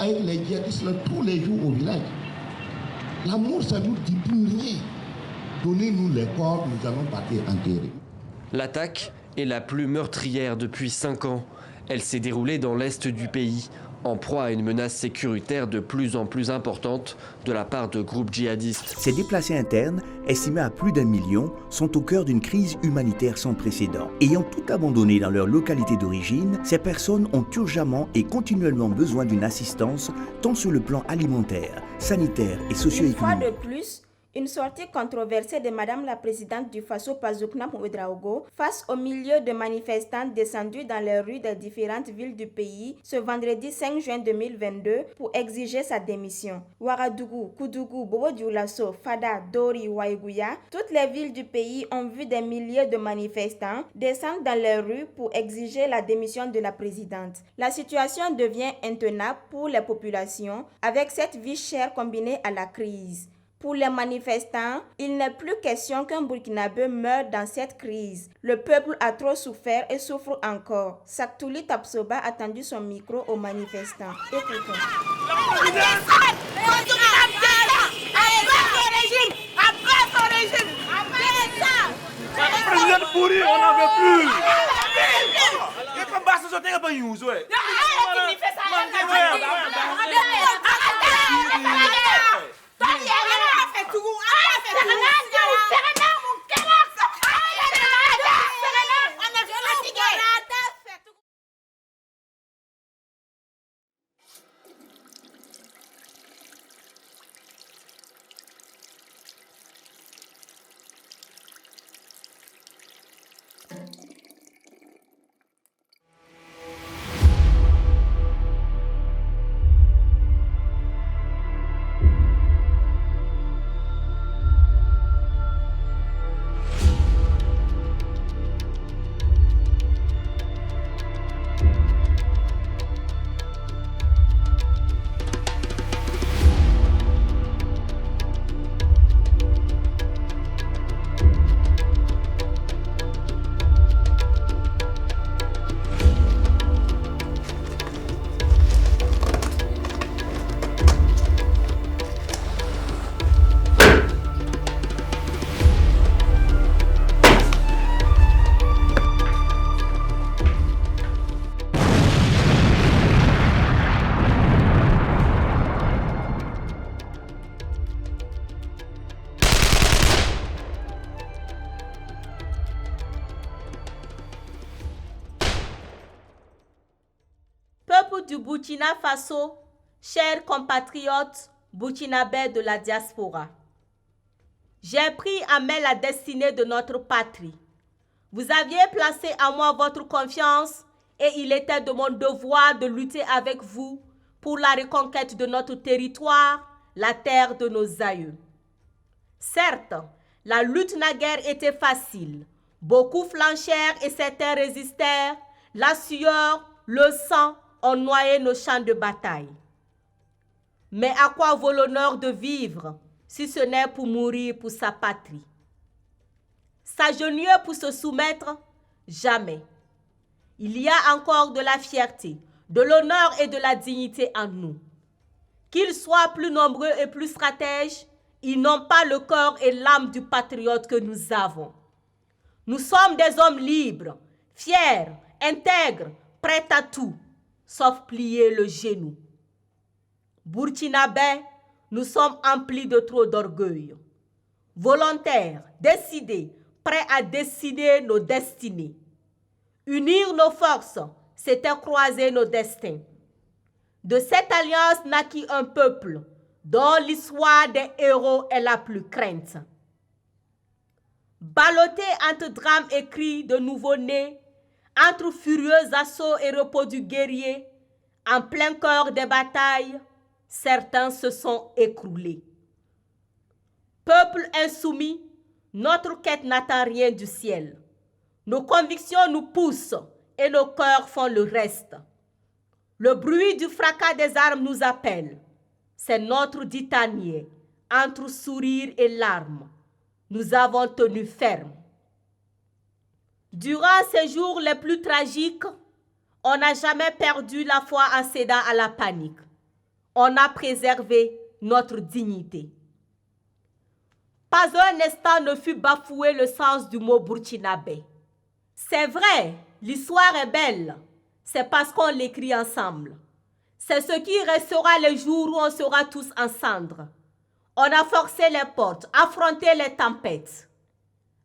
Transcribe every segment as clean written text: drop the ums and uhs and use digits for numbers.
avec les djihadistes là, tous les jours au village. L'amour, ça ne nous dit plus rien. Donnez-nous les corps, nous allons partir enterrer. L'attaque est la plus meurtrière depuis 5 ans. Elle s'est déroulée dans l'est du pays, en proie à une menace sécuritaire de plus en plus importante de la part de groupes djihadistes. Ces déplacés internes, estimés à plus d'1 million, sont au cœur d'une crise humanitaire sans précédent. Ayant tout abandonné dans leur localité d'origine, ces personnes ont urgemment et continuellement besoin d'une assistance, tant sur le plan alimentaire, sanitaire et socio-économique. Une fois de plus, une sortie controversée de Madame la Présidente du Faso Pazoukna Ouedraogo face au milieu de manifestants descendus dans les rues des différentes villes du pays ce vendredi 5 juin 2022 pour exiger sa démission. Ouagadougou, Koudougou, Bobo-Dioulasso, Fada, Dori, Waïgouya, toutes les villes du pays ont vu des milliers de manifestants descendre dans les rues pour exiger la démission de la présidente. La situation devient intenable pour les populations avec cette vie chère combinée à la crise. Pour les manifestants, il n'est plus question qu'un Burkinabé meure dans cette crise. Le peuple a trop souffert et souffre encore. Saktouli Tapsoba a tendu son micro aux manifestants. Écoutons. Peuple du Burkina Faso, chers compatriotes burkinabés de la diaspora, j'ai pris en main la destinée de notre patrie. Vous aviez placé en moi votre confiance et il était de mon devoir de lutter avec vous pour la reconquête de notre territoire, la terre de nos aïeux. Certes, la lutte n'a guère été facile. Beaucoup flanchèrent et certains résistèrent. La sueur, le sang ont noyé nos champs de bataille. Mais à quoi vaut l'honneur de vivre si ce n'est pour mourir pour sa patrie? S'agenouiller pour se soumettre? Jamais. Il y a encore de la fierté, de l'honneur et de la dignité en nous. Qu'ils soient plus nombreux et plus stratèges, ils n'ont pas le corps et l'âme du patriote que nous avons. Nous sommes des hommes libres, fiers, intègres, prêts à tout, sauf plier le genou. Burkinabés, nous sommes emplis de trop d'orgueil. Volontaires, décidés, prêts à décider nos destinées. Unir nos forces, c'était croiser nos destins. De cette alliance naquit un peuple dont l'histoire des héros est la plus crainte. Ballottés entre drames et cris de nouveau-nés, entre furieux assauts et repos du guerrier, en plein cœur des batailles, certains se sont écroulés. Peuple insoumis, notre quête n'attend rien du ciel. Nos convictions nous poussent et nos cœurs font le reste. Le bruit du fracas des armes nous appelle. C'est notre ditanier, entre sourires et larmes. Nous avons tenu ferme. Durant ces jours les plus tragiques, on n'a jamais perdu la foi en cédant à la panique. On a préservé notre dignité. Pas un instant ne fut bafoué le sens du mot burkinabé. C'est vrai, l'histoire est belle. C'est parce qu'on l'écrit ensemble. C'est ce qui restera les jours où on sera tous en cendres. On a forcé les portes, affronté les tempêtes.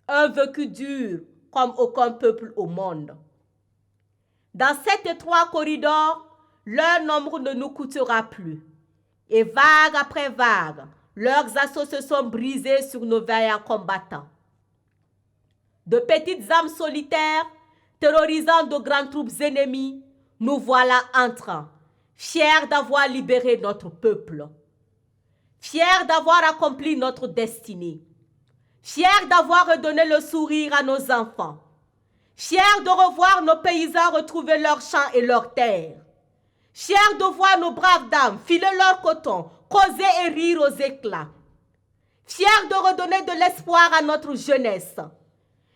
Un vécu dur comme aucun peuple au monde. Dans cet étroit corridor, leur nombre ne nous coûtera plus. Et vague après vague, leurs assauts se sont brisés sur nos vaillants combattants. De petites âmes solitaires, terrorisant de grandes troupes ennemies, nous voilà entrants, fiers d'avoir libéré notre peuple, fiers d'avoir accompli notre destinée, fiers d'avoir redonné le sourire à nos enfants, fiers de revoir nos paysans retrouver leurs champs et leurs terres, fiers de voir nos braves dames filer leur coton, causer et rire aux éclats, fiers de redonner de l'espoir à notre jeunesse,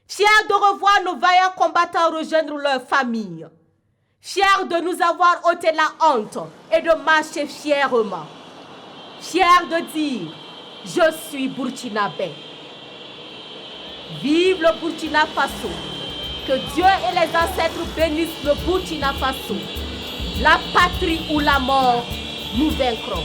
fiers de revoir nos vaillants combattants rejoindre leurs familles, fiers de nous avoir ôté la honte et de marcher fièrement, fiers de dire « Je suis burkinabé ». Vive le Burkina Faso. Que Dieu et les ancêtres bénissent le Burkina Faso. La patrie ou la mort, nous vaincrons.